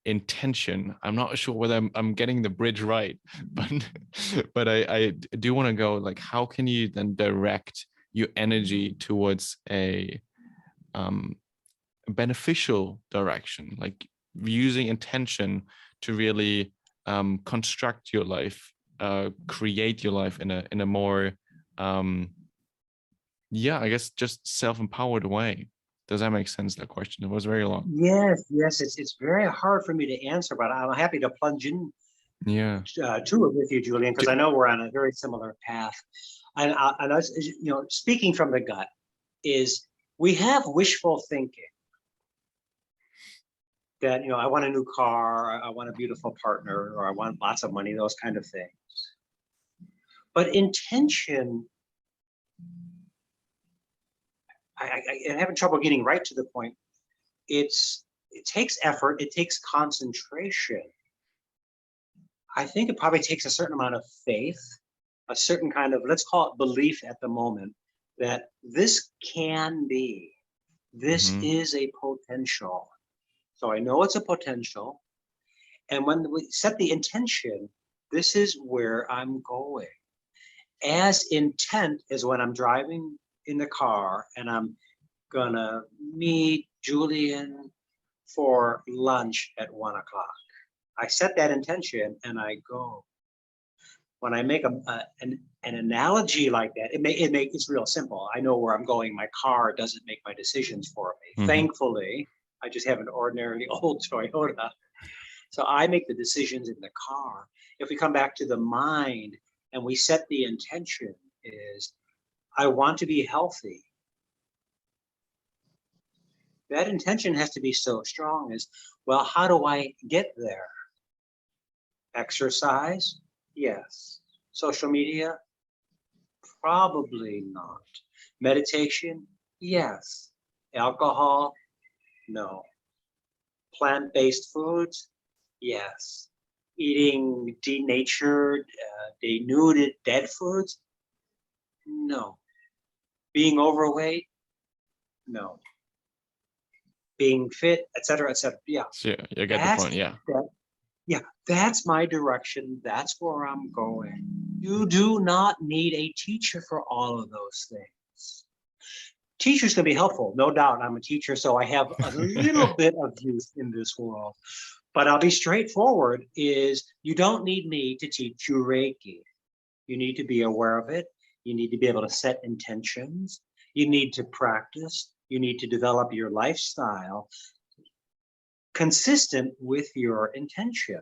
intention. I'm not sure whether I'm getting the bridge right, but I do want to go like, how can you then direct your energy towards a beneficial direction, like using intention to really construct your life, create your life in a more yeah, I guess just self-empowered way. Does that make sense? That question, it was very long. Yes, it's very hard for me to answer, but I'm happy to plunge in Yeah. to it with you, Julian, because I know we're on a very similar path. And I, you know, speaking from the gut is we have wishful thinking that, you know, I want a new car, I want a beautiful partner, or I want lots of money, those kind of things. But intention, I'm having trouble getting right to the point. It takes effort, it takes concentration. I think it probably takes a certain amount of faith, a certain kind of, let's call it belief at the moment, that this can be, this is a potential. So I know it's a potential. And when we set the intention, this is where I'm going. As intent is when I'm driving in the car and I'm gonna meet Julian for lunch at 1 o'clock. I set that intention and I go. When I make an analogy like that, it's real simple. I know where I'm going. My car doesn't make my decisions for me. Thankfully, I just have an ordinarily old Toyota. So I make the decisions in the car. If we come back to the mind and we set the intention is, I want to be healthy. That intention has to be so strong as, well, how do I get there? Exercise? Yes. Social media? Probably not. Meditation? Yes. Alcohol? No. Plant-based foods? Yes. Eating denatured, denuded, dead foods? No. Being overweight? No. Being fit, etc., etc. Yeah. Sure, you get the point. Yeah. Yeah, that's my direction. That's where I'm going. You do not need a teacher for all of those things. Teachers can be helpful, no doubt. I'm a teacher, so I have a little bit of youth in this world. But I'll be straightforward, is you don't need me to teach you Reiki. You need to be aware of it. You need to be able to set intentions. You need to practice. You need to develop your lifestyle consistent with your intention.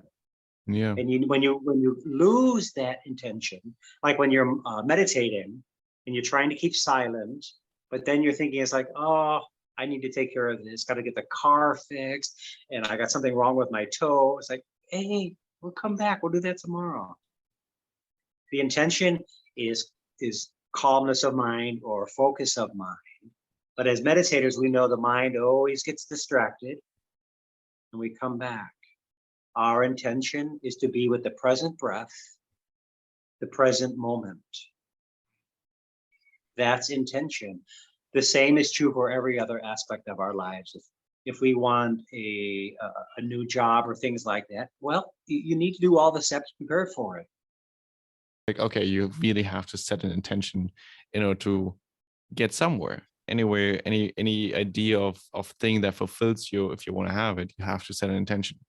Yeah. And when you lose that intention, like when you're meditating and you're trying to keep silent, but then you're thinking it's like, oh, I need to take care of this, got to get the car fixed, and I got something wrong with my toe. It's like, hey, we'll come back. We'll do that tomorrow. The intention is calmness of mind or focus of mind. But as meditators, we know the mind always gets distracted, and we come back. Our intention is to be with the present breath, the present moment. That's intention. The same is true for every other aspect of our lives. If we want a new job or things like that, well, you need to do all the steps prepared for it. Like, okay, you really have to set an intention in order to get somewhere. Anywhere, any idea of thing that fulfills you, if you want to have it, you have to set an intention.